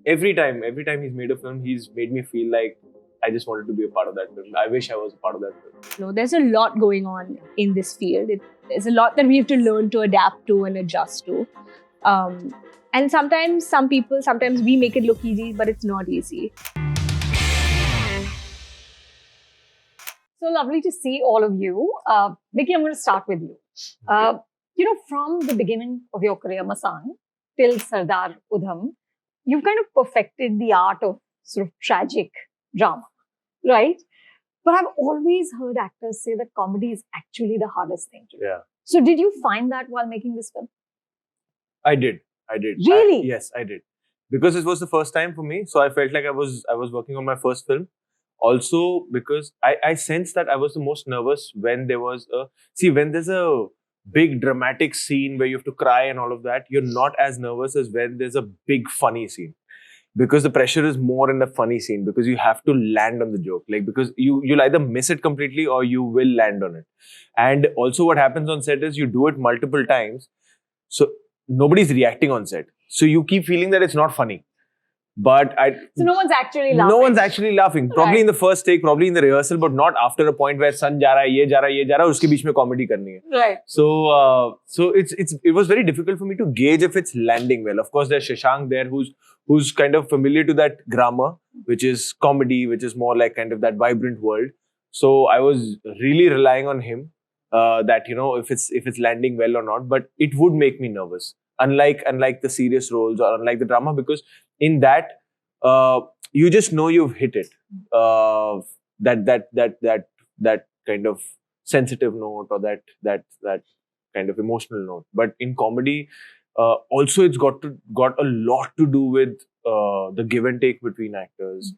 every time he's made a film, he's made me feel like I just wanted to be a part of that film. I wish I was a part of that film. There's a lot going on in this field. There's a lot that we have to learn to adapt to and adjust to. And sometimes we make it look easy, but it's not easy. So lovely to see all of you. Vicky, I'm going to start with you. From the beginning of your career, Masaan, till Sardar Udham, you've kind of perfected the art of sort of tragic drama, right? But I've always heard actors say that comedy is actually the hardest thing to do. Yeah. So did you find that while making this film? I did. Really? Yes, I did. Because it was the first time for me, so I felt like I was working on my first film. Also, because I sensed that I was the most nervous when there was when there's a big dramatic scene where you have to cry and all of that, you're not as nervous as when there's a big funny scene. Because the pressure is more in the funny scene, because you have to land on the joke. Like, because you'll either miss it completely or you will land on it. And also what happens on set is you do it multiple times. So nobody's reacting on set. So you keep feeling that it's not funny. But so no one's actually laughing. No one's actually laughing. Probably in the first take, probably in the rehearsal, but not after a point where sun ja raha hai, ye ja raha, ye ja raha, uske beech mein comedy karni hai. Right. So it was very difficult for me to gauge if it's landing well. Of course, there's Shashank there who's kind of familiar to that grammar, which is comedy, which is more like kind of that vibrant world. So I was really relying on him that if it's landing well or not. But it would make me nervous. Unlike the serious roles or unlike the drama, because in that you just know you've hit it. That kind of sensitive note or that kind of emotional note. But in comedy, also it's got a lot to do with the give and take between actors,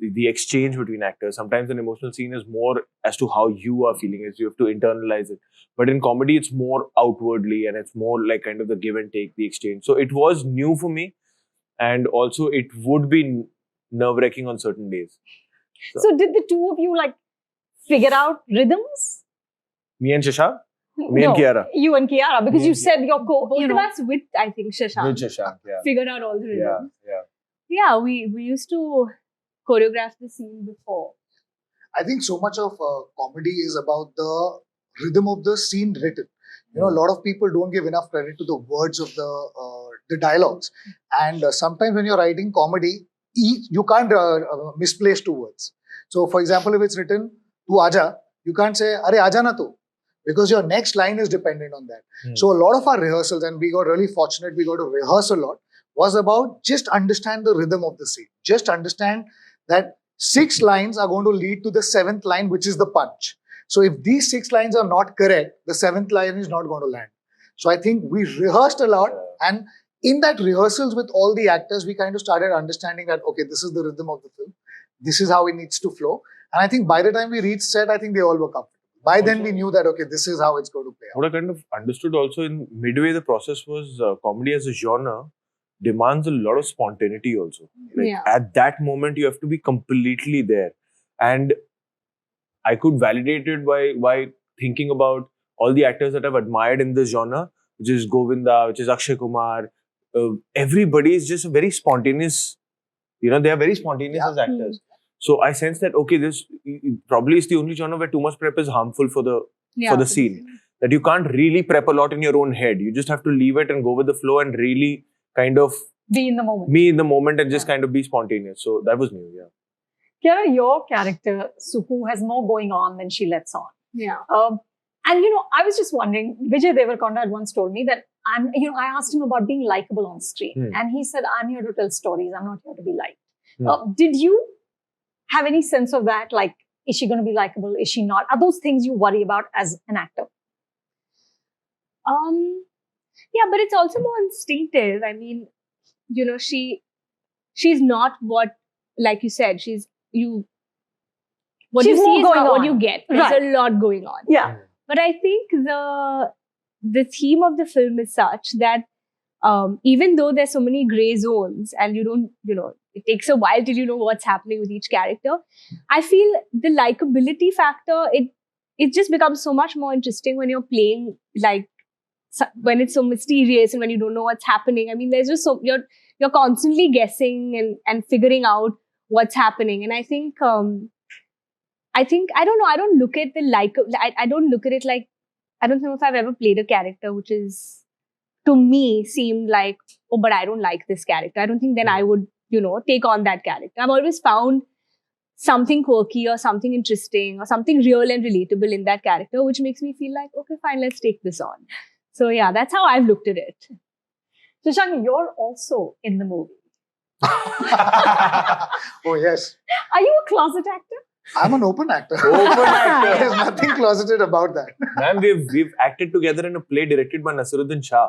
the exchange between actors. Sometimes an emotional scene is more as to how you are feeling it. You have to internalize it. But in comedy, it's more outwardly and it's more like kind of the give and take, the exchange. So it was new for me. And also it would be nerve-wracking on certain days. So did the two of you figure out rhythms? Me and Shashank? Me and Kiara. You and Kiara, because you said your both of us with, I think, Shashank. With Shashank, yeah. Figured out all the rhythms. Yeah. We used to choreograph the scene before. I think so much of comedy is about the rhythm of the scene written. A lot of people don't give enough credit to the words of the dialogues. And sometimes when you're writing comedy, you can't misplace two words. So, for example, if it's written, "Tu aja," you can't say, "Arey aja na tu," because your next line is dependent on that. So, a lot of our rehearsals, and we got really fortunate, we got to rehearse a lot, was about just understand the rhythm of the scene. Just understand that 6 lines are going to lead to the 7th line, which is the punch. So if these 6 lines are not correct, the 7th line is not going to land. So I think we rehearsed a lot, and in that rehearsals with all the actors, we kind of started understanding that, okay, this is the rhythm of the film. This is how it needs to flow. And I think by the time we reached set, I think they all were comfortable. By then we knew that, okay, this is how it's going to play out. What I kind of understood also in midway the process was comedy as a genre demands a lot of spontaneity also. At that moment, you have to be completely there. And I could validate it by thinking about all the actors that I've admired in this genre, which is Govinda, which is Akshay Kumar. Everybody is just very spontaneous. They are very spontaneous as actors. So I sense that, okay, this probably is the only genre where too much prep is harmful for the scene. That you can't really prep a lot in your own head. You just have to leave it and go with the flow and really kind of be in the moment. And just kind of be spontaneous. So that was new, yeah. Kiara, your character, Suku, has more going on than she lets on. Yeah. And, I was just wondering, Vijay Deverakonda had once told me that I asked him about being likable on screen. And he said, I'm here to tell stories. I'm not here to be liked. Did you have any sense of that? Like, is she going to be likable? Is she not? Are those things you worry about as an actor? Yeah, but it's also more instinctive. I mean, she's not what, like you said, what you see is not what you get. There's a lot going on. Yeah. But I think the theme of the film is such that even though there's so many gray zones and you don't, it takes a while till you know what's happening with each character, I feel the likability factor, it just becomes so much more interesting when you're playing, when it's so mysterious and when you don't know what's happening. I mean, there's just you're constantly guessing and figuring out what's happening. And I think I don't know. I don't look at I don't look at it like, I don't know if I've ever played a character which is, to me, seemed like, oh, but I don't like this character. I don't think then I would, take on that character. I've always found something quirky or something interesting or something real and relatable in that character, which makes me feel like, okay, fine, let's take this on. So yeah, that's how I've looked at it. Shashank, you're also in the movie. Oh, yes. Are you a closet actor? I'm an open actor. Open actor. There's nothing closeted about that. Ma'am, we've acted together in a play directed by Nasiruddin Shah.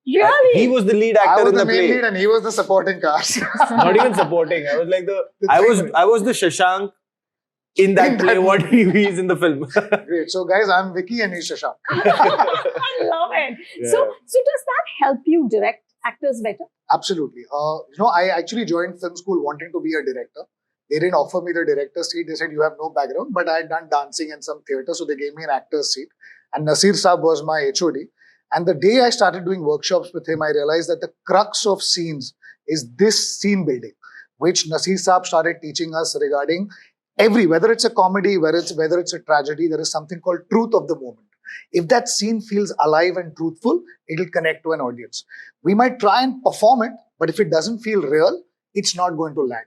Really? He was the lead I actor was in the the main play. lead and he was the supporting cast. Not even supporting. I was like I was the Shashank in that play. What he is in the film. Great. So, guys, I'm Vicky and he's Shashank. I love it. Yeah. So does that help you direct actors better? Absolutely. I actually joined film school wanting to be a director. They didn't offer me the director's seat. They said, you have no background. But I had done dancing and some theatre. So they gave me an actor's seat. And Nasir Saab was my HOD. And the day I started doing workshops with him, I realized that the crux of scenes is this scene building, which Nasir Saab started teaching us regarding whether it's a comedy, whether it's a tragedy, there is something called truth of the moment. If that scene feels alive and truthful, it'll connect to an audience. We might try and perform it, but if it doesn't feel real, it's not going to land.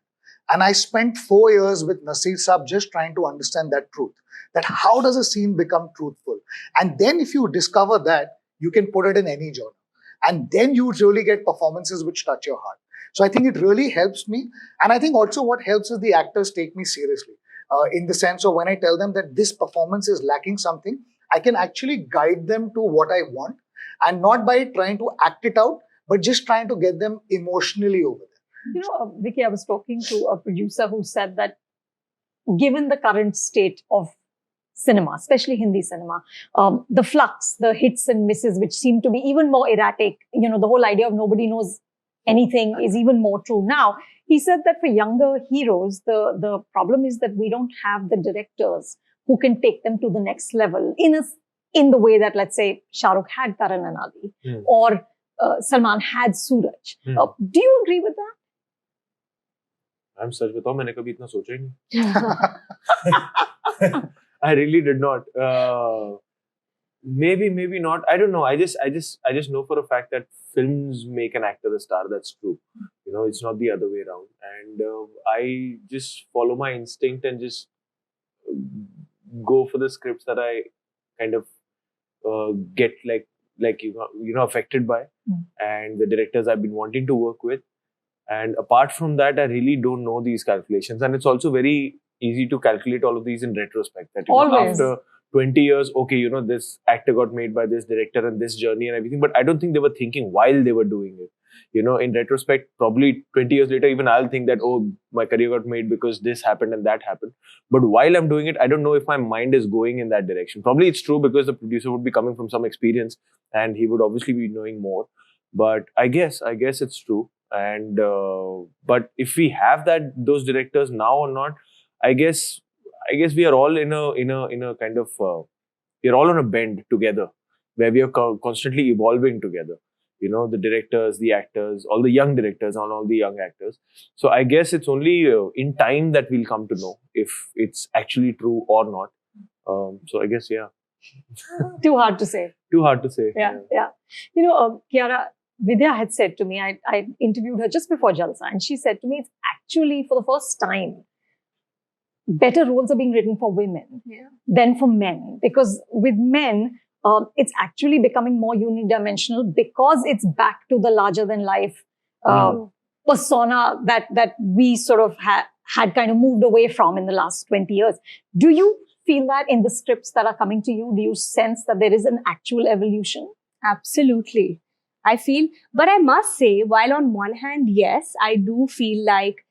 And I spent 4 years with Nasir Saab just trying to understand that truth. That how does a scene become truthful? And then if you discover that, you can put it in any genre. And then you really get performances which touch your heart. So I think it really helps me. And I think also what helps is the actors take me seriously. In the sense of when I tell them that this performance is lacking something, I can actually guide them to what I want. And not by trying to act it out, but just trying to get them emotionally over there. Vicky, I was talking to a producer who said that given the current state of cinema, especially Hindi cinema, the flux, the hits and misses, which seem to be even more erratic, the whole idea of nobody knows anything is even more true now. He said that for younger heroes, the problem is that we don't have the directors who can take them to the next level in the way that, let's say, Shah Rukh had Taran and Ali or Salman had Suraj. Do you agree with that? I'm सच बताऊं मैंने कभी इतना सोचा ही नहीं. I really did not. Maybe not. I don't know. I just know for a fact that films make an actor a star. That's true. It's not the other way around. And I just follow my instinct and just go for the scripts that I kind of get affected by, and the directors I've been wanting to work with. And apart from that, I really don't know these calculations. And it's also very easy to calculate all of these in retrospect. That after 20 years, okay, this actor got made by this director and this journey and everything. But I don't think they were thinking while they were doing it. In retrospect, probably 20 years later, even I'll think that, oh, my career got made because this happened and that happened. But while I'm doing it, I don't know if my mind is going in that direction. Probably it's true because the producer would be coming from some experience and he would obviously be knowing more. But I guess it's true. And but if we have those directors now or not, I guess we are all in a kind of we're all on a bend together, where we are constantly evolving together. The directors, the actors, all the young directors, and all the young actors. So I guess it's only in time that we'll come to know if it's actually true or not. So I guess Too hard to say. Too hard to say. Yeah. Kiara, Vidya had said to me, I interviewed her just before Jalsa, and she said to me, it's actually for the first time, better roles are being written for women than for men. Because with men, it's actually becoming more unidimensional because it's back to the larger than life persona that we sort of had kind of moved away from in the last 20 years. Do you feel that in the scripts that are coming to you? Do you sense that there is an actual evolution? Absolutely. I feel, but I must say, while on one hand, yes, I do feel like,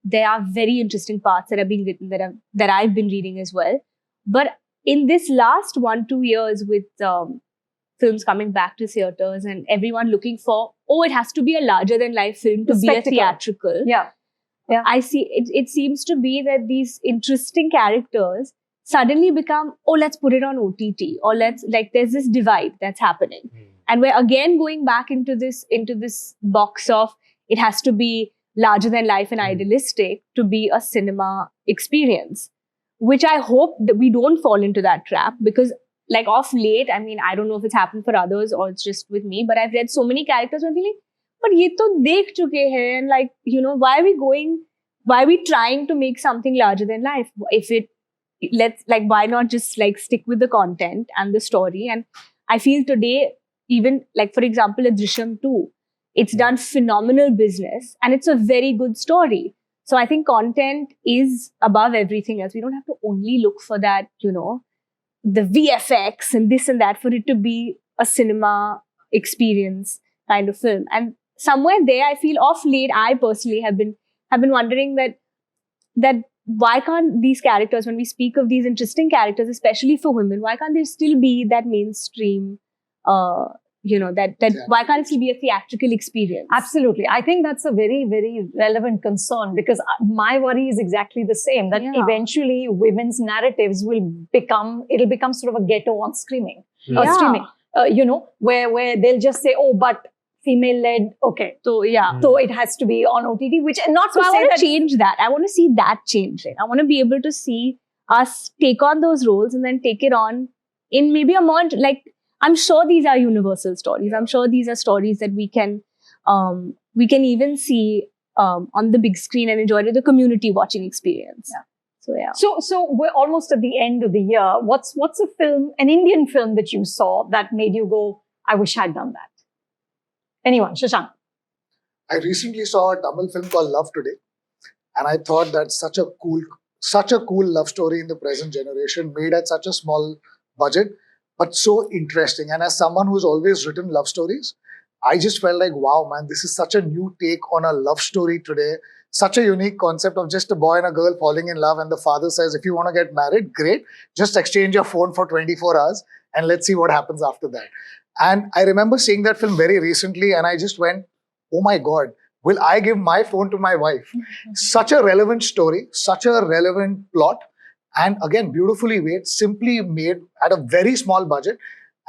there are very interesting parts that are being written that I've been reading as well. But in this last 1-2 years with films coming back to theaters and everyone looking for, it has to be a larger than life film to be a theatrical. Yeah. I see it seems to be that these interesting characters suddenly become, let's put it on OTT, or there's this divide that's happening. And we're again going back into this box of it has to be larger than life and idealistic to be a cinema experience, which I hope that we don't fall into that trap, because like of late, I mean, I don't know if it's happened for others or it's just with me, but I've read so many characters and I'm feeling, but ye to dekh chuke hain, and like, you know, why are we trying to make something larger than life? Why not just like stick with the content and the story? And I feel today, even like, for example, a Drishyam 2, it's done phenomenal business and it's a very good story. So I think content is above everything else. We don't have to only look for that, you know, the VFX and this and that for it to be a cinema experience kind of film. And somewhere there, I feel off late, I personally have been wondering that why can't these characters, when we speak of these interesting characters, especially for women, why can't there still be that mainstream, why can't it still be a theatrical experience? Absolutely. I think that's a very, very relevant concern, because my worry is exactly the same, that eventually women's narratives it'll become sort of a ghetto on streaming, where they'll just say, oh, but female led, okay. So it has to be on OTT, which, and not so to I say want that to change that. I want to see that changing. I want to be able to see us take on those roles and then take it on in maybe a more, like, I'm sure these are universal stories. I'm sure these are stories that we can even see on the big screen and enjoy it, the community watching experience. Yeah. So we're almost at the end of the year. What's a film, an Indian film that you saw that made you go, I wish I'd done that? Anyone? Shashank? I recently saw a Tamil film called Love Today, and I thought that's such a cool love story in the present generation, made at such a small budget, but so interesting. And as someone who's always written love stories, I just felt like, wow, man, this is such a new take on a love story today. Such a unique concept of just a boy and a girl falling in love, and the father says, if you want to get married, great, just exchange your phone for 24 hours and let's see what happens after that. And I remember seeing that film very recently, and I just went, oh my God, will I give my phone to my wife? Such a relevant story, such a relevant plot, and again, beautifully made, simply made at a very small budget.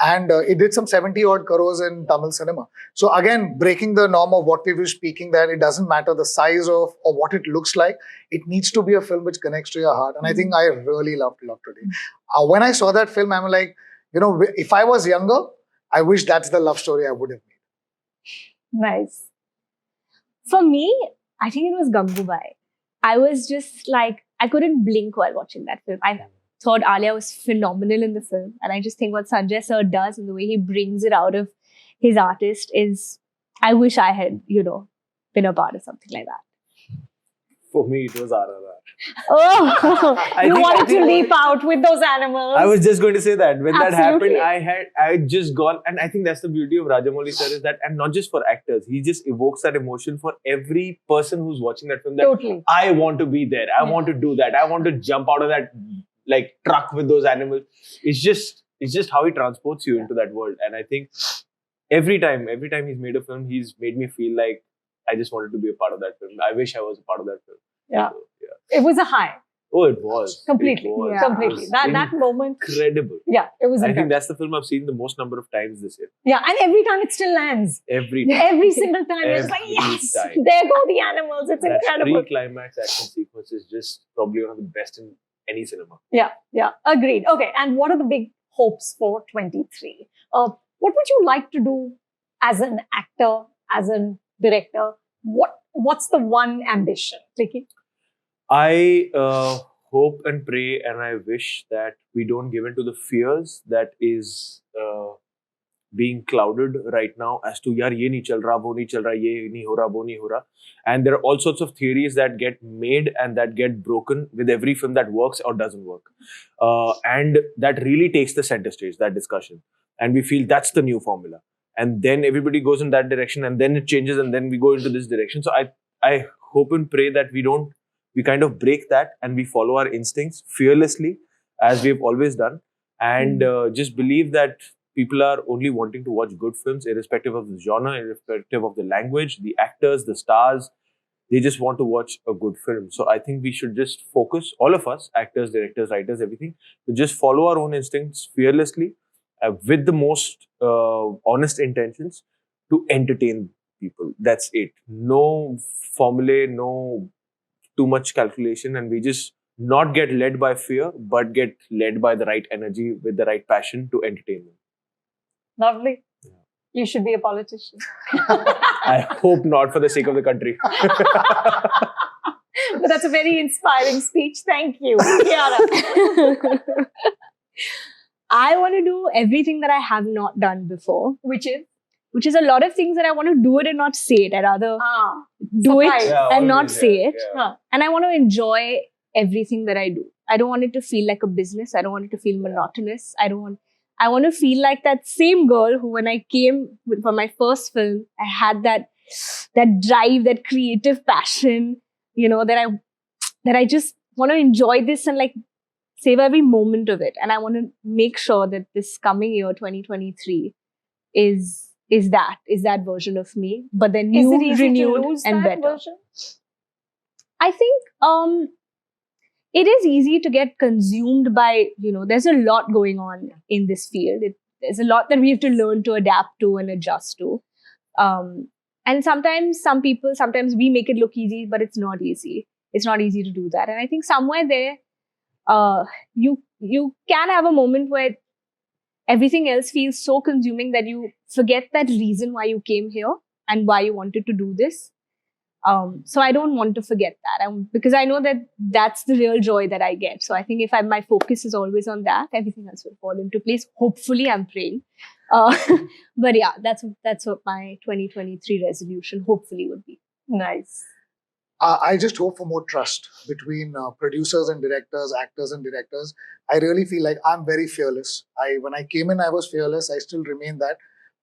And it did some 70 odd crores in Tamil cinema. So again, breaking the norm of what we were speaking, that it doesn't matter the size of or what it looks like. It needs to be a film which connects to your heart. And I think I really loved Love Today. When I saw that film, I'm like, you know, if I was younger, I wish that's the love story I would have made. Nice. For me, I think it was Gangubai. I was just like, I couldn't blink while watching that film. I thought Alia was phenomenal in the film. And I just think what Sanjay sir does and the way he brings it out of his artist is, I wish I had, you know, been a part of something like that. For me, it was RRR. Oh, you wanted to leap out with those animals. I was just going to say that. When Absolutely. that happened, I had just gone, and I think that's the beauty of Rajamouli sir, is that, and not just for actors, he just evokes that emotion for every person who's watching that film. That Totally. I want to be there. I want to do that. I want to jump out of that like truck with those animals. It's just how he transports you into that world. And I think every time he's made a film, he's made me feel like I just wanted to be a part of that film. I wish I was a part of that film. Yeah. So, yeah. It was a high. Oh, it was. Completely. It was. Yeah. Completely. It was That moment. Incredible. Yeah, it was I incredible. think that's the film I've seen the most number of times this year. Yeah, and every time it still lands. Every time. Every single time. It's like, Every yes, time. there go the animals. It's That incredible. pre-climax action sequence is just probably one of the best in any cinema. Yeah, agreed. Okay, and what are the big hopes for 23? What would you like to do as an actor, as a director? What's the one ambition, Vicky? I hope and pray and I wish that we don't give in to the fears that is being clouded right now as to yaar ye nahi chal raha, wo nahi chal raha, ye nahi ho raha, wo nahi ho raha. And there are all sorts of theories that get made and that get broken with every film that works or doesn't work. And that really takes the center stage, that discussion. And we feel that's the new formula. And then everybody goes in that direction and then it changes and then we go into this direction. So I hope and pray that we kind of break that and we follow our instincts fearlessly as we've always done. And just believe that people are only wanting to watch good films irrespective of the genre, irrespective of the language, the actors, the stars. They just want to watch a good film. So I think we should just focus, all of us, actors, directors, writers, everything, to just follow our own instincts fearlessly with the most honest intentions to entertain people. That's it. No formulae, no too much calculation, and we just not get led by fear, but get led by the right energy with the right passion to entertain them. Lovely. You should be a politician. I hope not, for the sake of the country. But that's a very inspiring speech. Thank you, Kiara. I want to do everything that I have not done before, Which is? which is a lot of things that I want to do it and not say it. I'd rather do surprise. it Yeah, and not always, say yeah, it. yeah. Huh. And I want to enjoy everything that I do. I don't want it to feel like a business. I don't want it to feel monotonous. I want to feel like that same girl who, when I came for my first film, I had that drive, that creative passion, that I just want to enjoy this and like save every moment of it. And I want to make sure that this coming year, 2023, is that version of me, but then Is new, it easy renewed, to lose and that better. version? I think it is easy to get consumed by, there's a lot going on in this field. There's a lot that we have to learn to adapt to and adjust to. And sometimes we make it look easy, but it's not easy. It's not easy to do that. And I think somewhere there, you can have a moment where everything else feels so consuming that you forget that reason why you came here and why you wanted to do this. So I don't want to forget that, because I know that that's the real joy that I get. So I think if my focus is always on that, everything else will fall into place. Hopefully, I'm praying. But yeah, that's what my 2023 resolution hopefully would be. Nice. I just hope for more trust between producers and directors, actors and directors. I really feel like I'm very fearless. When I came in, I was fearless. I still remain that.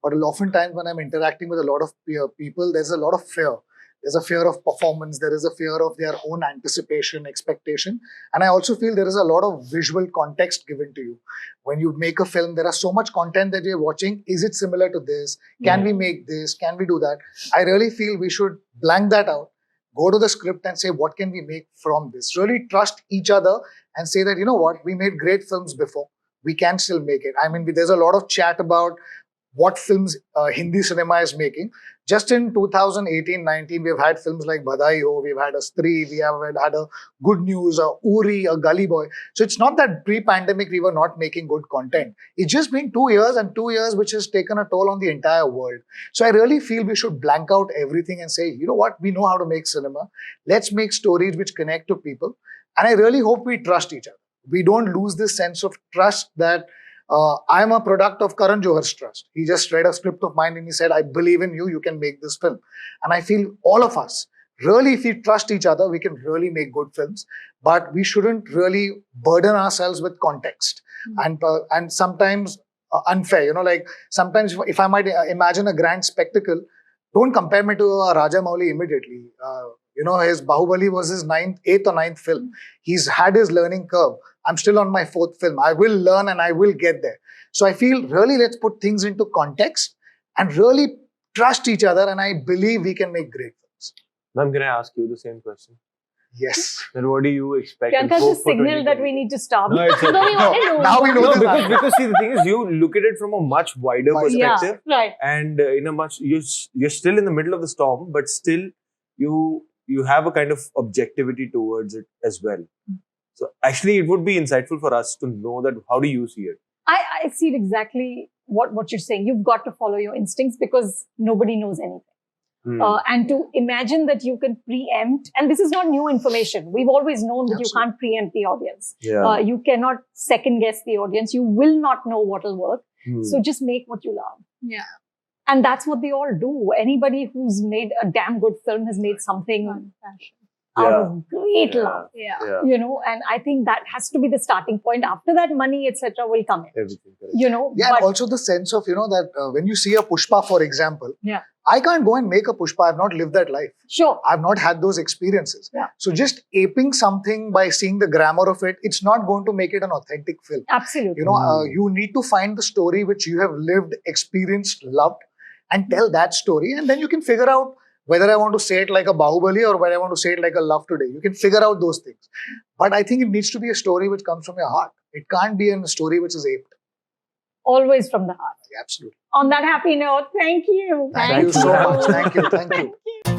But oftentimes when I'm interacting with a lot of people, there's a lot of fear. There's a fear of performance. There is a fear of their own anticipation, expectation. And I also feel there is a lot of visual context given to you. When you make a film, there is so much content that you're watching. Is it similar to this? Can we make this? Can we do that? I really feel we should blank that out. Go to the script and say, what can we make from this? Really trust each other and say that, you know what, we made great films before. We can still make it. I mean, there's a lot of chat about what films Hindi cinema is making. Just in 2018-19, we've had films like Badai Ho, we've had a Stree, we have had a Good News, a Uri, a Gully Boy. So it's not that pre-pandemic we were not making good content. It's just been 2 years, and 2 years which has taken a toll on the entire world. So I really feel we should blank out everything and say, you know what, we know how to make cinema. Let's make stories which connect to people. And I really hope we trust each other. We don't lose this sense of trust that I'm a product of Karan Johar's trust. He just read a script of mine and he said, I believe in you, you can make this film. And I feel all of us, really, if we trust each other, we can really make good films. But we shouldn't really burden ourselves with context. And sometimes unfair, like sometimes if I might imagine a grand spectacle, don't compare me to Rajamouli immediately. His Bahubali was his 8th or 9th film. He's had his learning curve. I'm still on my 4th film. I will learn and I will get there. So I feel really let's put things into context and really trust each other, and I believe we can make great films. Ma'am, can I ask you the same question? Yes. Then what do you expect? Priyanka just signaled that we need to stop. No, it's okay. Now we know No, this. because see, the thing is, you look at it from a much wider perspective, Right. and in a much you're still in the middle of the storm, but still you have a kind of objectivity towards it as well. So actually, it would be insightful for us to know that how do you see it? I see exactly what you're saying. You've got to follow your instincts because nobody knows anything. And to imagine that you can preempt, and this is not new information. We've always known that you can't preempt the audience. Yeah. You cannot second guess the audience. You will not know what will work. So just make what you love. Yeah. And that's what they all do. Anybody who's made a damn good film has made something out of great love. Yeah. And I think that has to be the starting point. After that, money, etc., will come in. Everything. Correct. Yeah, and also the sense of, that when you see a Pushpa, for example, I can't go and make a Pushpa. I've not lived that life. Sure. I've not had those experiences. Yeah. So just aping something by seeing the grammar of it, it's not going to make it an authentic film. Absolutely. You need to find the story which you have lived, experienced, loved, and tell that story. And then you can figure out whether I want to say it like a Bahubali or whether I want to say it like a Love Today. You can figure out those things. But I think it needs to be a story which comes from your heart. It can't be a story which is aped. always from the heart. Absolutely. On that happy note, thank you. Thank you so much. Thank you. Thank you.